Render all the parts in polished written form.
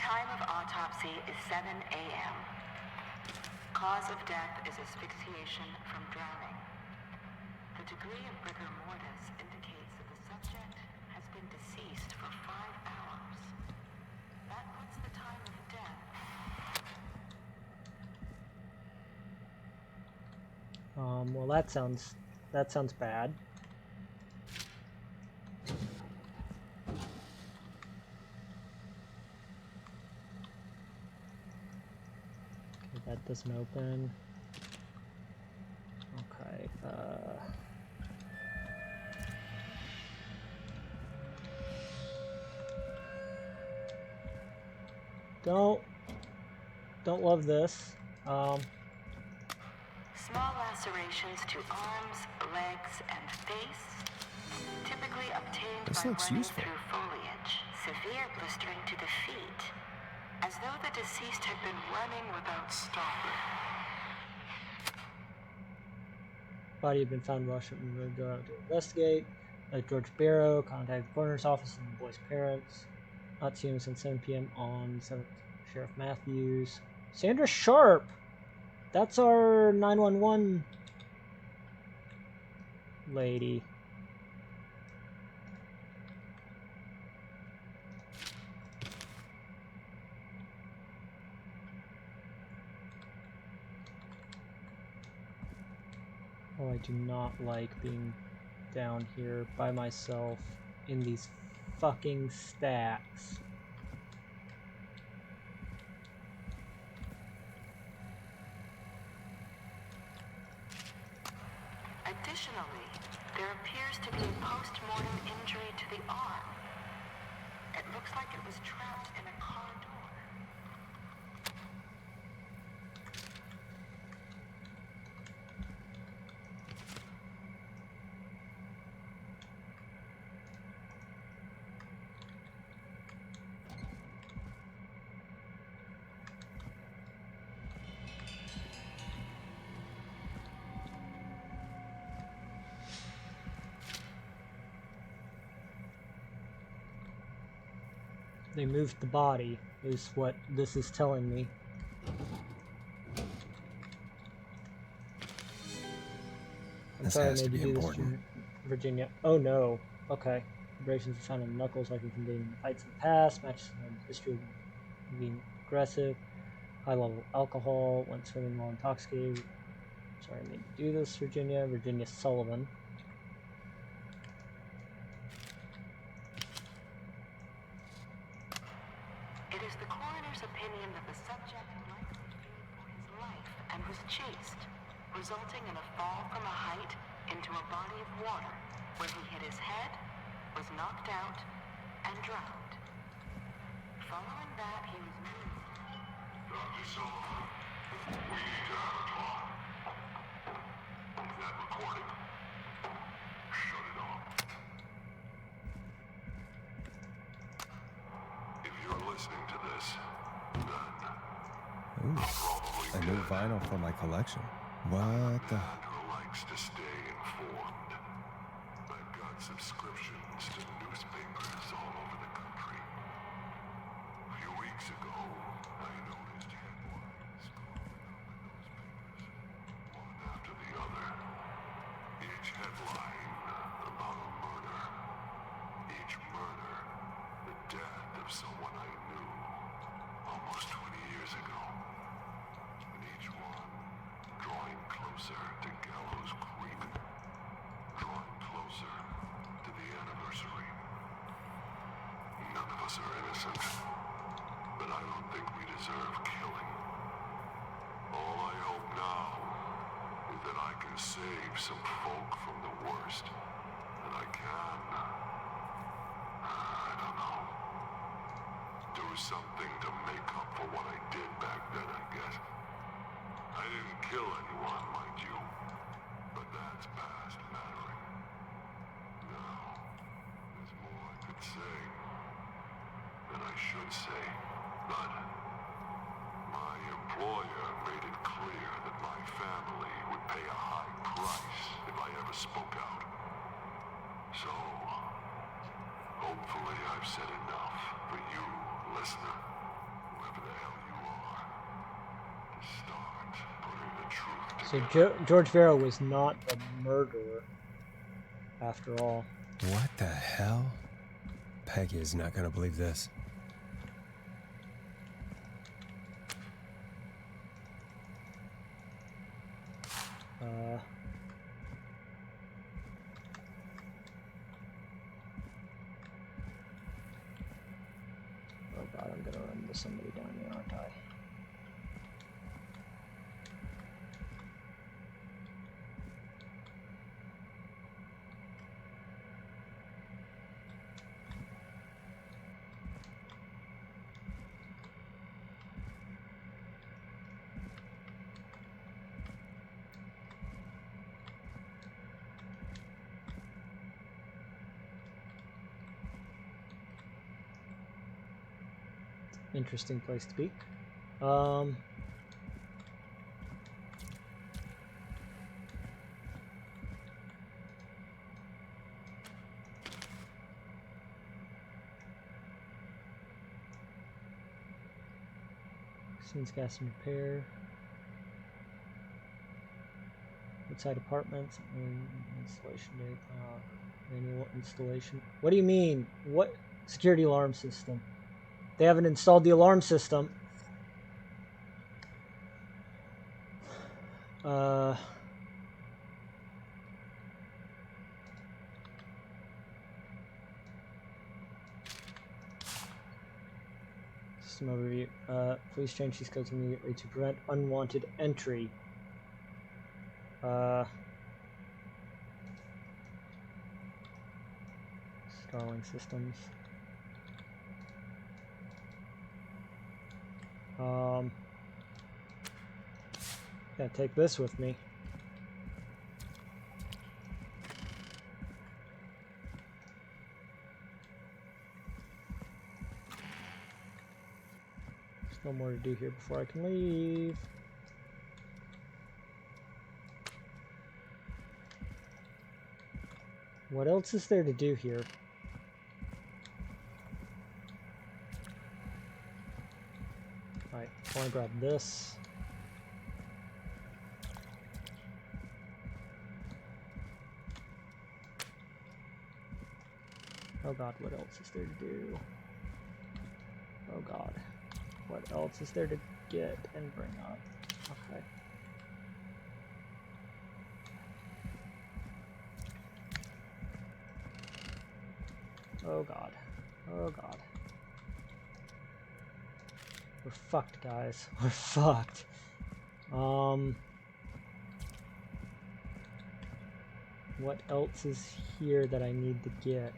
time of autopsy is 7 a.m. Cause of death is asphyxiation from drowning. The degree of rigor mortis indicates that the subject has been deceased for 5 hours. That puts the time of death. Well, that sounds bad. Okay, that doesn't open. Okay, don't love this. Small lacerations to arms, legs, and face, typically obtained by running through foliage. Severe blistering to the feet, as though the deceased had been running without stopping. Body had been found in Washington Road to investigate. George Barrow contacted the coroner's office and the boy's parents. Not seen him since 7 p.m. on 7th. Sheriff Matthews. Sandra Sharp! That's our 911 lady. Oh, I do not like being down here by myself in these fucking stacks. Additionally, there appears to be a post-mortem injury to the arm. It looks like it was trapped in a car door. They moved the body, is what this is telling me. I'm sorry I made you do this, Virginia. Oh no. Okay. Abrasions found on knuckles likely contain fights in the past, matches in the history of being aggressive, high level alcohol, went swimming while intoxicated. Sorry I made you do this, Virginia. Virginia Sullivan. It is the coroner's opinion that the subject likely feared for his life and was chased, resulting in a fall from a height into a body of water, where he hit his head, was knocked out, and drowned. Following that, he was moved. Dr. Sullivan, we need to have a talk. Is that recording? Shut it off. If you're listening to this, then ooh, a new vinyl for my collection. What the? Who likes to stay informed. I've got subscriptions to newspapers all over the country. A few weeks ago, I noticed headlines popping up in those papers, one after the other. Each headline about a murder. Each murder, the death of someone I knew almost 20 years ago. And each one drawing closer to Gallows Creek, drawing closer to the anniversary. None of us are innocent, but I don't think we deserve killing. All I hope now is that I can save some folk from the worst, and I can. I don't know. Do something to make up for what I did back then, I guess. I didn't kill anyone, mind you, but that's past mattering. Now, there's more I could say than I should say, but my employer made it clear that my family would pay a high price if I ever spoke out. So, hopefully I've said enough for you, listener. whoever the hell you are, to start putting the truth So together. George Farrow was not the murderer, after all. What the hell? Peggy is not gonna believe this. Oh god, I'm gonna run into somebody down here, aren't I? Interesting place to be. Since gas and repair. Outside apartments and installation day. Manual installation. What do you mean? What security alarm system? They haven't installed the alarm system. System overview. Please change these codes immediately to prevent unwanted entry. Starling systems. Yeah, take this with me. There's no more to do here before I can leave. What else is there to do here? Alright, I want to grab this. Oh god, what else is there to do? Oh god. What else is there to get and bring up? Okay. Oh god. Oh god. We're fucked, guys. We're fucked. What else is here that I need to get?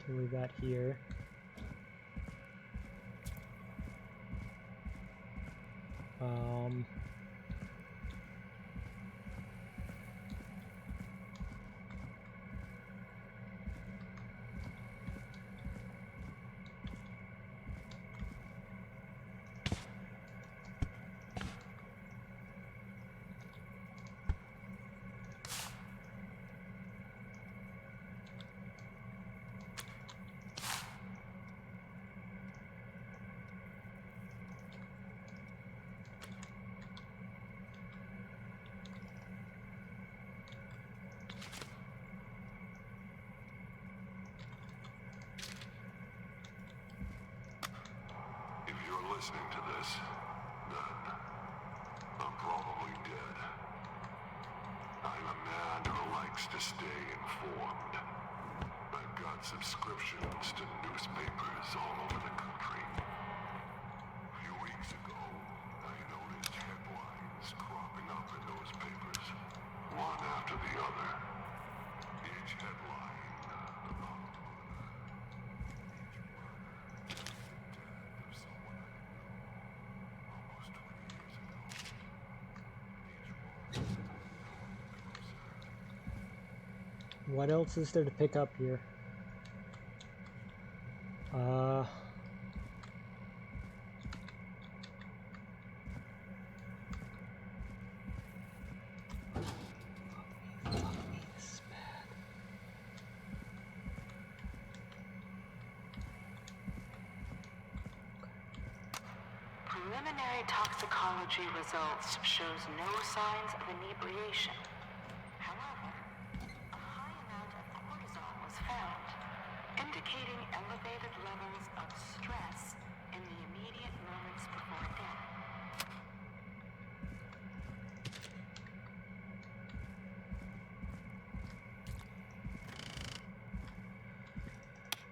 Can leave that here. If you're listening to this, then I'm probably dead. I'm a man who likes sucks to stay informed. I've got subscriptions to newspapers all over the country. A few weeks ago, I noticed headlines cropping up in those papers, one after the other. Each headline about a murder. Each murder, death of someone I knew almost 20 years ago. Each one What else is there to pick up here? This is bad. Preliminary toxicology results shows no signs of inebriation. However, a high amount of cortisol was found, indicating elevated levels of stress in the immediate moments before death.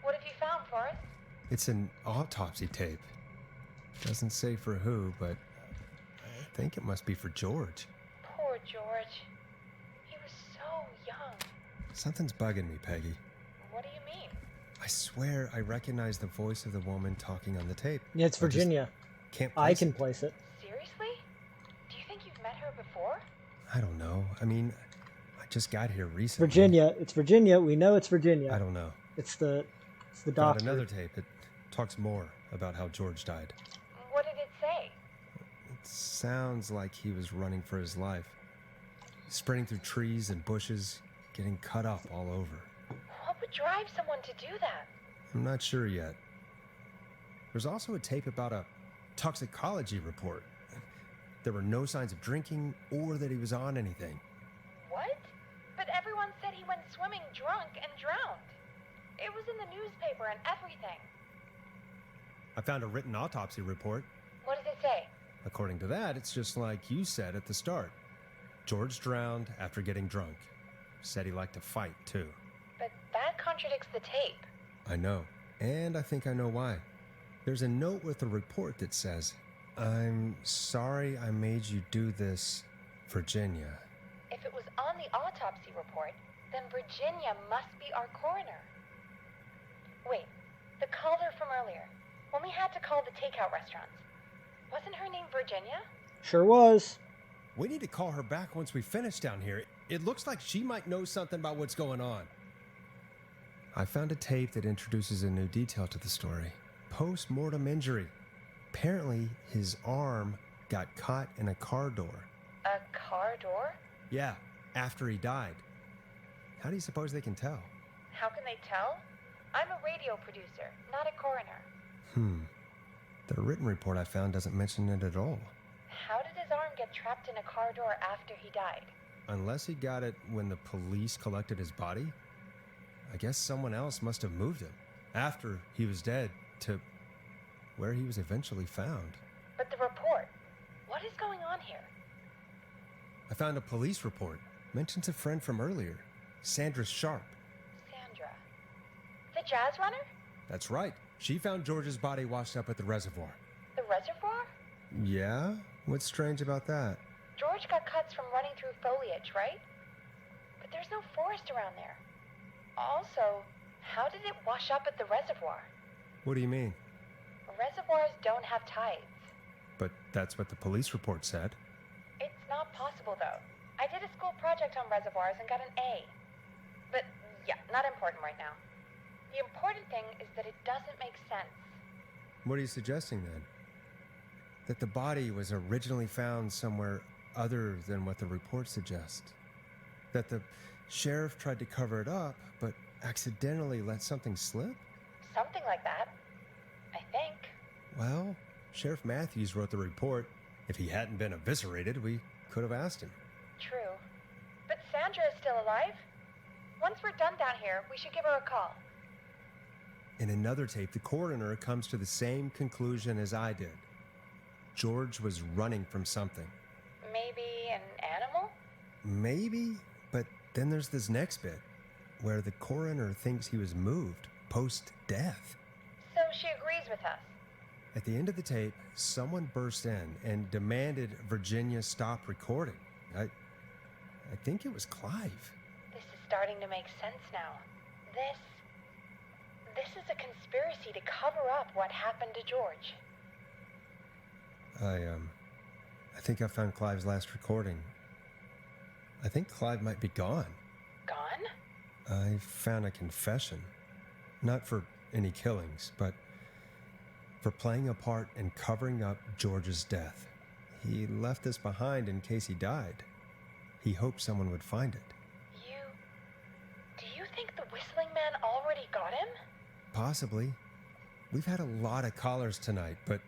What have you found, Forrest? It's an autopsy tape. Doesn't say for who, but I think it must be for George. Poor George. He was so young. Something's bugging me, Peggy. What do you mean? I swear I recognize the voice of the woman talking on the tape. Yeah, it's I just Virginia. Can't I place can it. place it. Seriously? Do you think you've met her before? I don't know. I mean, I just got here recently. Virginia. It's Virginia. We know it's Virginia. I don't know. It's the Got doctor. another tape. It talks more about how George died. What did it say? It sounds like he was running for his life. Sprinting through trees and bushes, getting cut up all over. What would drive someone to do that? I'm not sure yet. There's also a tape about a toxicology report. There were no signs of drinking or that he was on anything. What? But everyone said he went swimming drunk and drowned. It was in the newspaper and everything. I found a written autopsy report. What does it say? According to that, it's just like you said at the start. George drowned after getting drunk. Said he liked to fight, too. But that contradicts the tape. I know. And I think I know why. There's a note with the report that says, "I'm sorry I made you do this, Virginia." If it was on the autopsy report, then Virginia must be our coroner. Wait, the caller from earlier, when we had to call the takeout restaurants, wasn't her name Virginia? Sure was. We need to call her back once we finish down here. It looks like she might know something about what's going on. I found a tape that introduces a new detail to the story. Post-mortem injury. Apparently, his arm got caught in a car door. A car door? Yeah, after he died. How do you suppose they can tell? How can they tell? I'm a radio producer, not a coroner. The written report I found doesn't mention it at all. How did his arm get trapped in a car door after he died? Unless he got it when the police collected his body, I guess someone else must have moved him after he was dead to where he was eventually found. But the report, what is going on here? I found a police report. Mentions a friend from earlier, Sandra Sharp. Sandra. The jazz runner? That's right. She found George's body washed up at the reservoir. The reservoir? Yeah? What's strange about that? George got cuts from running through foliage, right? But there's no forest around there. Also, how did it wash up at the reservoir? What do you mean? Reservoirs don't have tides. But that's what the police report said. It's not possible, though. I did a school project on reservoirs and got an A. But, yeah, not important right now. The important thing is that it doesn't make sense. What are you suggesting then? That the body was originally found somewhere other than what the report suggests? That the sheriff tried to cover it up, but accidentally let something slip? Something like that. I think. Well, Sheriff Matthews wrote the report. If he hadn't been eviscerated, we could have asked him. True. But Sandra is still alive? Once we're done down here, we should give her a call. In another tape, the coroner comes to the same conclusion as I did. George was running from something. Maybe an animal? Maybe, but then there's this next bit, where the coroner thinks he was moved post-death. So she agrees with us. At the end of the tape, someone burst in and demanded Virginia stop recording. I think it was Clive. This is starting to make sense now. This is a conspiracy to cover up what happened to George. I think I found Clive's last recording. I think Clive might be gone. Gone? I found a confession. Not for any killings, but for playing a part in covering up George's death. He left this behind in case he died. He hoped someone would find it. Do you think the Whistling Man already got him? Possibly. We've had a lot of callers tonight, but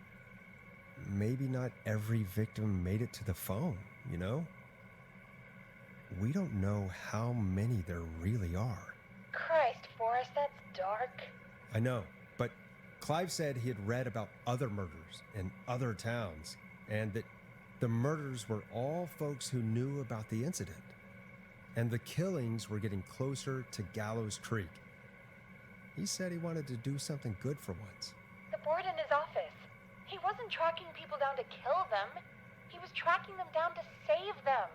maybe not every victim made it to the phone, you know? We don't know how many there really are. Christ, Forrest, that's dark. I know, but Clive said he had read about other murders in other towns, and that the murders were all folks who knew about the incident. And the killings were getting closer to Gallows Creek. He said he wanted to do something good for once. The board in his office. He wasn't tracking people down to kill them. He was tracking them down to save them.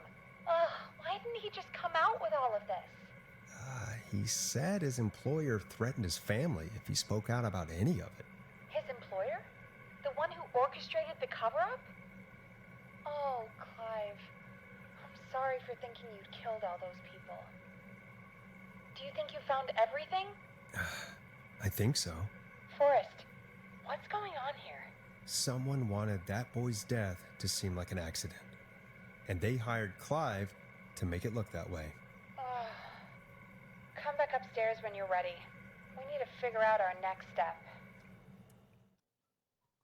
Ugh, why didn't he just come out with all of this? He said his employer threatened his family if he spoke out about any of it. His employer? The one who orchestrated the cover-up? Oh, Clive. I'm sorry for thinking you'd killed all those people. Do you think you found everything? I think so. Forrest, what's going on here? Someone wanted that boy's death to seem like an accident. And they hired Clive to make it look that way. Come back upstairs when you're ready. We need to figure out our next step.